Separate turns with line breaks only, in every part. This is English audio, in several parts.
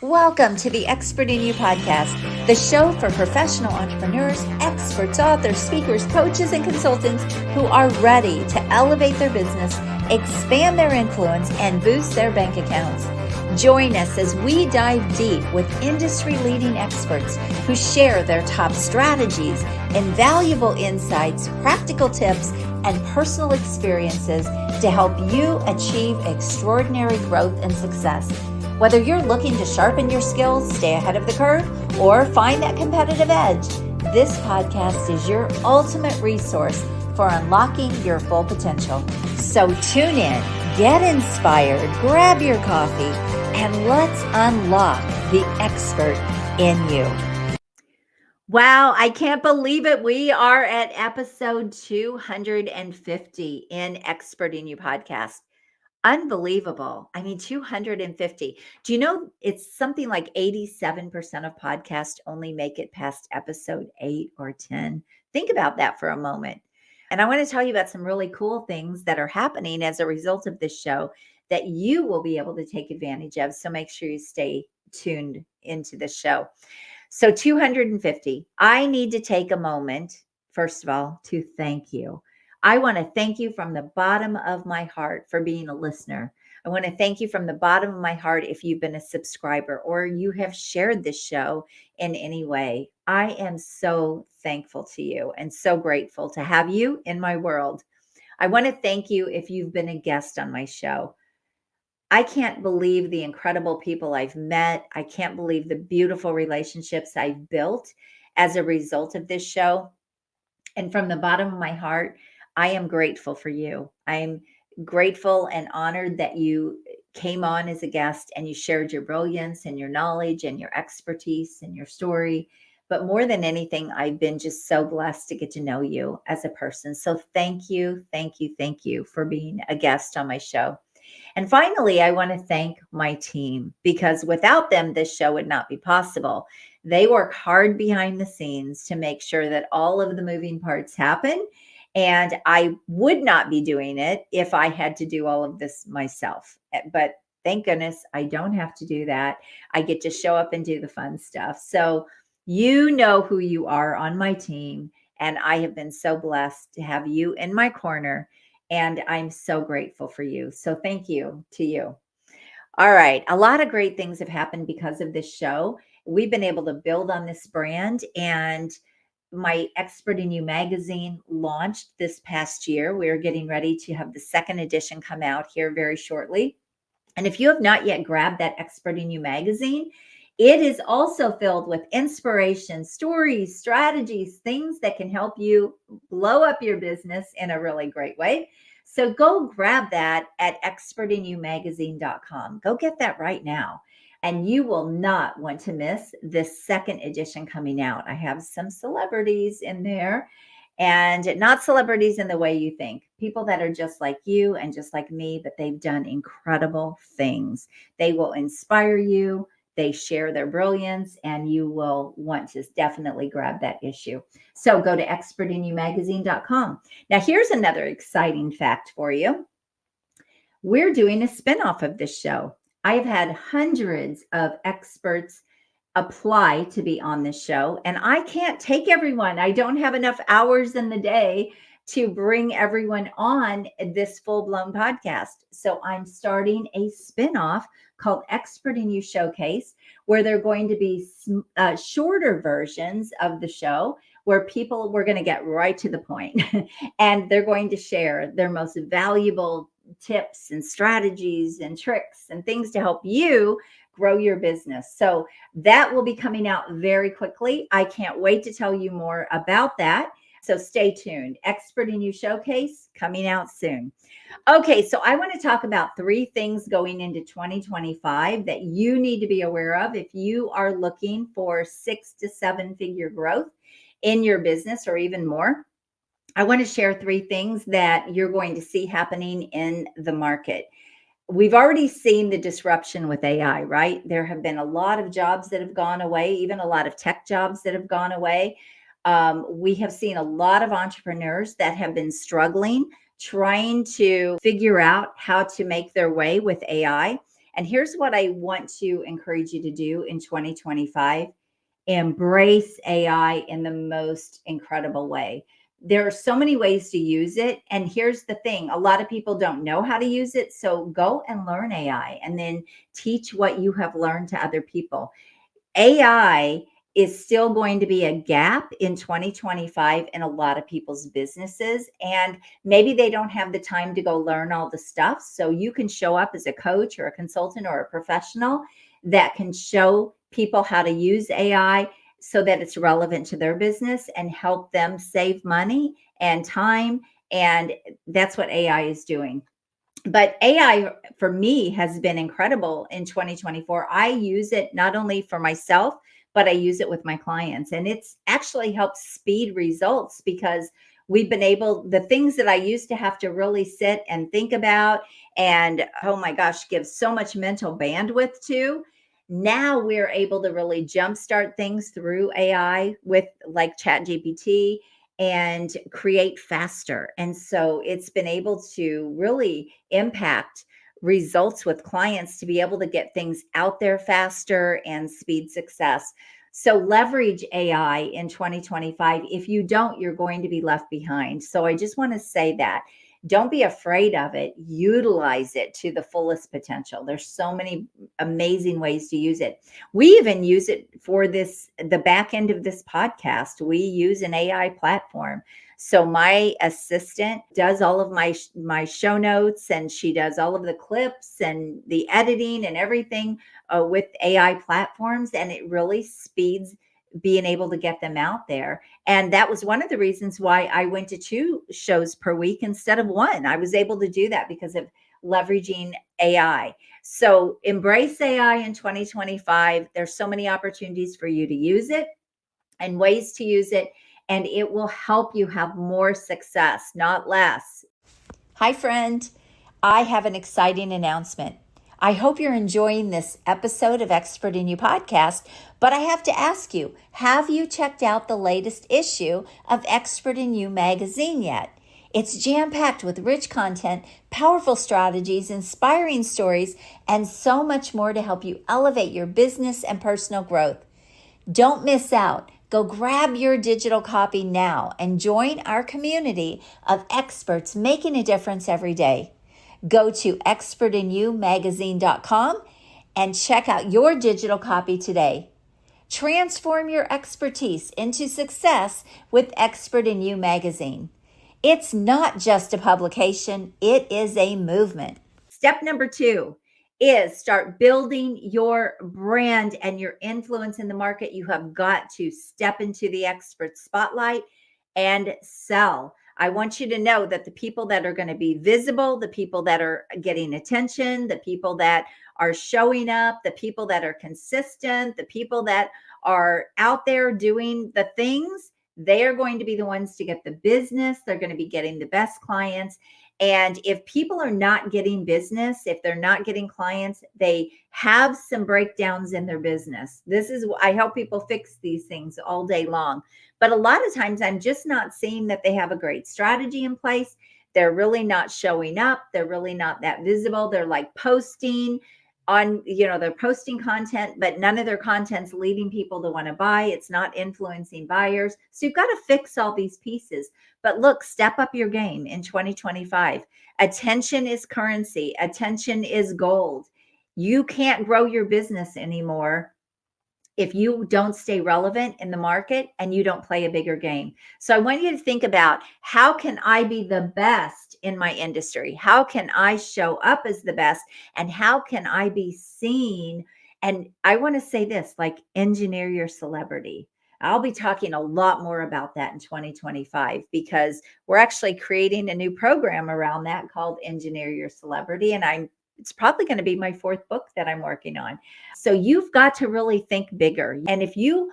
Welcome to the Expert in You podcast, the show for professional entrepreneurs, experts, authors, speakers, coaches, and consultants who are ready to elevate their business, expand their influence, and boost their bank accounts. Join us as we dive deep with industry-leading experts who share their top strategies, invaluable insights, practical tips, and personal experiences to help you achieve extraordinary growth and success. Whether you're looking to sharpen your skills, stay ahead of the curve, or find that competitive edge, this podcast is your ultimate resource for unlocking your full potential. So tune in, get inspired, grab your coffee, and let's unlock the expert in you. Wow, I can't believe it. We are at episode 250 in Expert in You podcast. Unbelievable. I mean, 250. Do you know it's something like 87% of podcasts only make it past episode 8 or 10? Think about that for a moment. And I want to tell you about some really cool things that are happening as a result of this show that you will be able to take advantage of. So make sure you stay tuned into the show. So 250. I need to take a moment, first of all, to thank you. I want to thank you from the bottom of my heart for being a listener. I want to thank you from the bottom of my heart if you've been a subscriber or you have shared this show in any way. I am so thankful to you and so grateful to have you in my world. I want to thank you if you've been a guest on my show. I can't believe the incredible people I've met. I can't believe the beautiful relationships I've built as a result of this show. And from the bottom of my heart, I am grateful for you. I'm grateful and honored that you came on as a guest and you shared your brilliance and your knowledge and your expertise and your story. But more than anything, I've been just so blessed to get to know you as a person. So thank you, thank you, thank you for being a guest on my show. And finally, I want to thank my team because without them, this show would not be possible. They work hard behind the scenes to make sure that all of the moving parts happen. And I would not be doing it if I had to do all of this myself. But thank goodness I don't have to do that. I get to show up and do the fun stuff. So you know who you are on my team. And I have been so blessed to have you in my corner. And I'm so grateful for you. So thank you to you. All right. A lot of great things have happened because of this show. We've been able to build on this brand, and my Expert in You magazine launched this past year. We're getting ready to have the second edition come out here very shortly. And if you have not yet grabbed that Expert in You magazine, it is also filled with inspiration, stories, strategies, things that can help you blow up your business in a really great way. So go grab that at expertinyoumagazine.com. Go get that right now. And you will not want to miss this second edition coming out. I have some celebrities in there, and not celebrities in the way you think. People that are just like you and just like me, but they've done incredible things. They will inspire you. They share their brilliance, and you will want to definitely grab that issue. So go to expertinyoumagazine.com. Now, here's another exciting fact for you. We're doing a spinoff of this show. I've had hundreds of experts apply to be on this show, and I can't take everyone. I don't have enough hours in the day to bring everyone on this full-blown podcast. So I'm starting a spinoff called Expert in You Showcase, where they're going to be shorter versions of the show where we're going to get right to the point and they're going to share their most valuable tips and strategies and tricks and things to help you grow your business. So that will be coming out very quickly. I can't wait to tell you more about that. So stay tuned. Expert in You Showcase coming out soon. Okay, so I want to talk about 3 things going into 2025 that you need to be aware of if you are looking for 6 to 7 figure growth in your business or even more. I want to share 3 things that you're going to see happening in the market. We've already seen the disruption with AI, right? There have been a lot of jobs that have gone away, even a lot of tech jobs that have gone away. We have seen a lot of entrepreneurs that have been struggling, trying to figure out how to make their way with AI. And here's what I want to encourage you to do in 2025. Embrace AI in the most incredible way. There are so many ways to use it. And here's the thing, a lot of people don't know how to use it. So go and learn AI and then teach what you have learned to other people. AI is still going to be a gap in 2025 in a lot of people's businesses. And maybe they don't have the time to go learn all the stuff. So you can show up as a coach or a consultant or a professional that can show people how to use AI so that it's relevant to their business and help them save money and time. And that's what AI is doing. But AI for me has been incredible in 2024. I use it not only for myself, but I use it with my clients. And it's actually helped speed results because we've been able, the things that I used to have to really sit and think about and, oh my gosh, give so much mental bandwidth to. Now we're able to really jumpstart things through AI with like ChatGPT and create faster. And so it's been able to really impact results with clients to be able to get things out there faster and speed success. So leverage AI in 2025. If you don't, you're going to be left behind. So I just want to say that. Don't be afraid of it. Utilize it to the fullest potential. There's so many amazing ways to use it. We even use it for the back end of this podcast. We use an AI platform. So my assistant does all of my show notes, and she does all of the clips and the editing and everything with AI platforms, and it really speeds being able to get them out there. And that was one of the reasons why I went to 2 shows per week instead of 1. I was able to do that because of leveraging AI. So embrace AI in 2025. There's so many opportunities for you to use it and ways to use it, and it will help you have more success, not less. Hi, friend. I have an exciting announcement. I hope you're enjoying this episode of Expert in You podcast, but I have to ask you, have you checked out the latest issue of Expert in You magazine yet? It's jam-packed with rich content, powerful strategies, inspiring stories, and so much more to help you elevate your business and personal growth. Don't miss out. Go grab your digital copy now and join our community of experts making a difference every day. Go to expertinyoumagazine.com and check out your digital copy today. Transform your expertise into success with Expert in You magazine. It's not just a publication, it is a movement. Step number 2 is start building your brand and your influence in the market. You have got to step into the expert spotlight and sell. I want you to know that the people that are going to be visible, the people that are getting attention, the people that are showing up, the people that are consistent, the people that are out there doing the things, they are going to be the ones to get the business. They're going to be getting the best clients. And if people are not getting business, if they're not getting clients, they have some breakdowns in their business. I help people fix these things all day long. But a lot of times I'm just not seeing that they have a great strategy in place. They're really not showing up. They're really not that visible. They're like posting on, they're posting content, but none of their content's leading people to want to buy. It's not influencing buyers. So you've got to fix all these pieces. But look, step up your game in 2025. Attention is currency. Attention is gold. You can't grow your business anymore if you don't stay relevant in the market and you don't play a bigger game. So I want you to think about, how can I be the best in my industry? How can I show up as the best? And how can I be seen? And I want to say this, like, engineer your celebrity. I'll be talking a lot more about that in 2025 because we're actually creating a new program around that called Engineer Your Celebrity. And it's probably going to be my 4th book that I'm working on. So you've got to really think bigger. And if you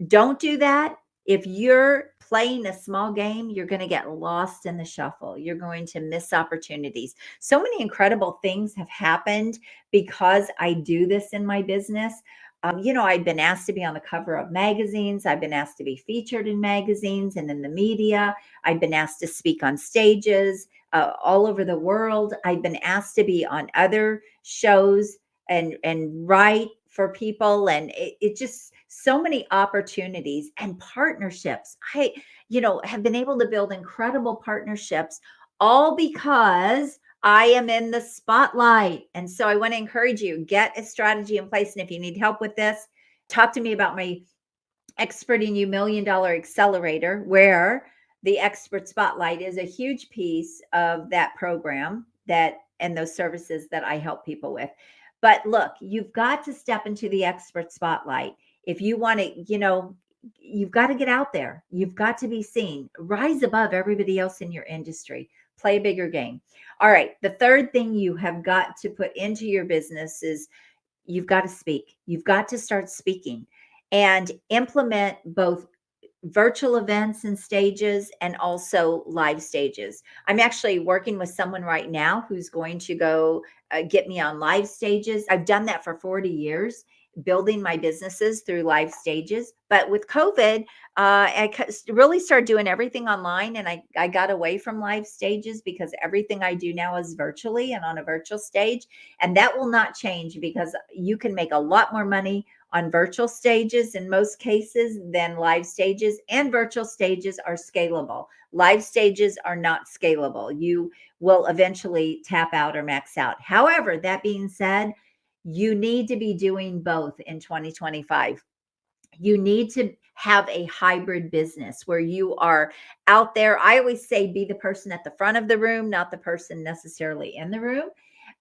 don't do that, if you're playing a small game, you're going to get lost in the shuffle. You're going to miss opportunities. So many incredible things have happened because I do this in my business. I've been asked to be on the cover of magazines. I've been asked to be featured in magazines and in the media. I've been asked to speak on stages all over the world. I've been asked to be on other shows and write for people. And it just so many opportunities and partnerships. Have been able to build incredible partnerships, all because I am in the spotlight. And so I want to encourage you, get a strategy in place. And if you need help with this, talk to me about my Expert in You $1,000,000 Accelerator, where the Expert Spotlight is a huge piece of that program and those services that I help people with. But look, you've got to step into the Expert Spotlight. If you want to, you've got to get out there. You've got to be seen. Rise above everybody else in your industry. Play a bigger game. All right. The third thing you have got to put into your business is you've got to speak. You've got to start speaking and implement both virtual events and stages and also live stages. I'm actually working with someone right now who's going to go get me on live stages. I've done that for 40 years, building my businesses through live stages. But with COVID, really started doing everything online, and I got away from live stages because everything I do now is virtually and on a virtual stage. And that will not change, because you can make a lot more money on virtual stages in most cases than live stages, and virtual stages are scalable. Live stages are not scalable. You will eventually tap out or max out. However, that being said, you need to be doing both in 2025. You need to have a hybrid business where you are out there. I always say, be the person at the front of the room, not the person necessarily in the room.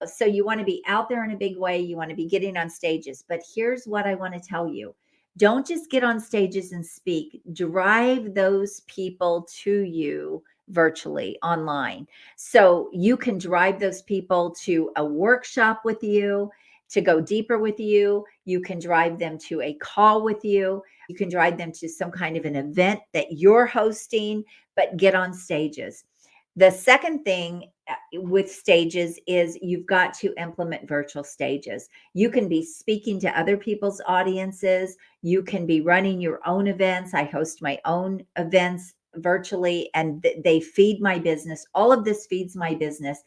So you want to be out there in a big way. You want to be getting on stages. But here's what I want to tell you. Don't just get on stages and speak. Drive those people to you virtually online. So you can drive those people to a workshop with you, to go deeper with you. You can drive them to a call with you. You can drive them to some kind of an event that you're hosting, but get on stages. The second thing with stages is you've got to implement virtual stages. You can be speaking to other people's audiences. You can be running your own events. I host my own events virtually, and they feed my business. All of this feeds my business.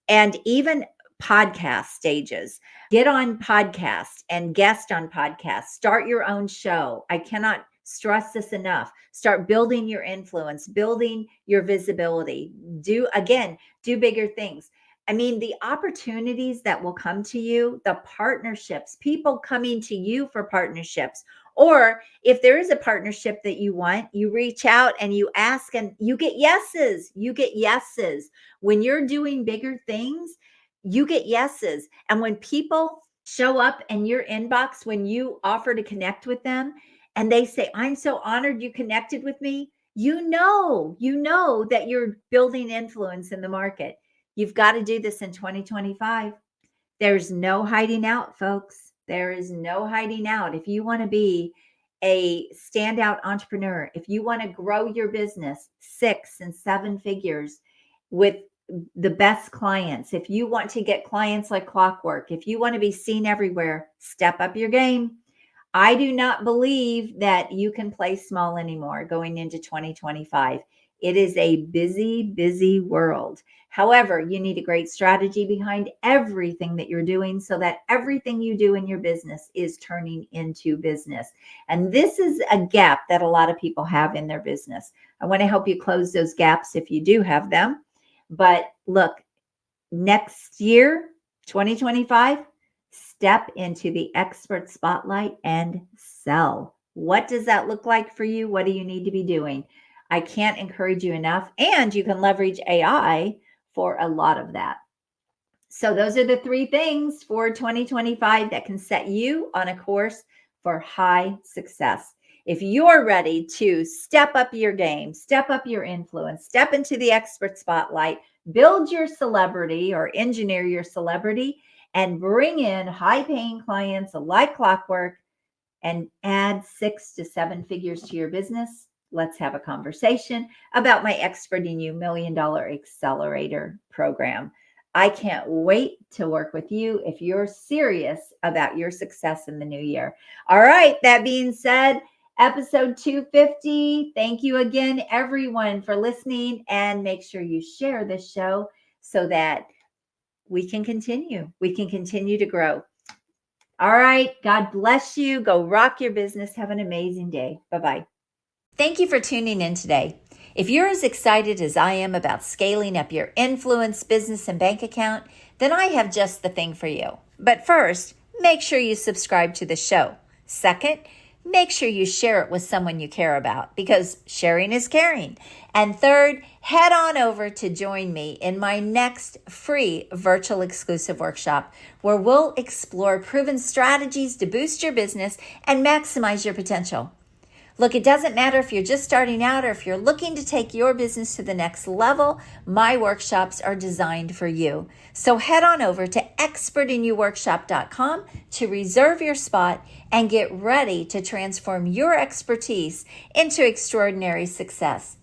And even podcast stages. Get on podcasts and guest on podcasts. Start your own show. I cannot stress this enough. Start building your influence, building your visibility. Do bigger things. I mean, the opportunities that will come to you, the partnerships, people coming to you for partnerships. Or if there is a partnership that you want, you reach out and you ask, and you get yeses. You get yeses. When you're doing bigger things, you get yeses. And when people show up in your inbox, when you offer to connect with them and they say, I'm so honored you connected with me, you know that you're building influence in the market. You've got to do this in 2025. There's no hiding out, folks. There is no hiding out. If you want to be a standout entrepreneur, if you want to grow your business 6 and 7 figures with the best clients, if you want to get clients like clockwork, if you want to be seen everywhere, step up your game. I do not believe that you can play small anymore going into 2025. It is a busy, busy world. However, you need a great strategy behind everything that you're doing so that everything you do in your business is turning into business. And this is a gap that a lot of people have in their business. I want to help you close those gaps if you do have them. But look, next year, 2025, step into the expert spotlight and sell. What does that look like for you? What do you need to be doing? I can't encourage you enough. And you can leverage AI for a lot of that. So those are the 3 things for 2025 that can set you on a course for high success. If you're ready to step up your game, step up your influence, step into the expert spotlight, build your celebrity or engineer your celebrity, and bring in high-paying clients like clockwork and add 6 to 7 figures to your business, let's have a conversation about my Expert in You $1,000,000 Accelerator program. I can't wait to work with you if you're serious about your success in the new year. All right, that being said, episode 250. Thank you again, everyone, for listening, and make sure you share this show so that we can continue. We can continue to grow. All right. God bless you. Go rock your business. Have an amazing day. Bye-bye. Thank you for tuning in today. If you're as excited as I am about scaling up your influence, business, and bank account, then I have just the thing for you. But first, make sure you subscribe to the show. Second, make sure you share it with someone you care about, because sharing is caring. And third, head on over to join me in my next free virtual exclusive workshop, where we'll explore proven strategies to boost your business and maximize your potential. Look, it doesn't matter if you're just starting out or if you're looking to take your business to the next level. My workshops are designed for you. So head on over to expertinyouworkshop.com to reserve your spot and get ready to transform your expertise into extraordinary success.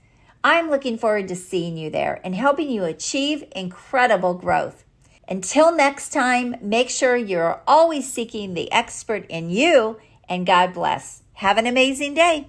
I'm looking forward to seeing you there and helping you achieve incredible growth. Until next time, make sure you're always seeking the expert in you, and God bless. Have an amazing day.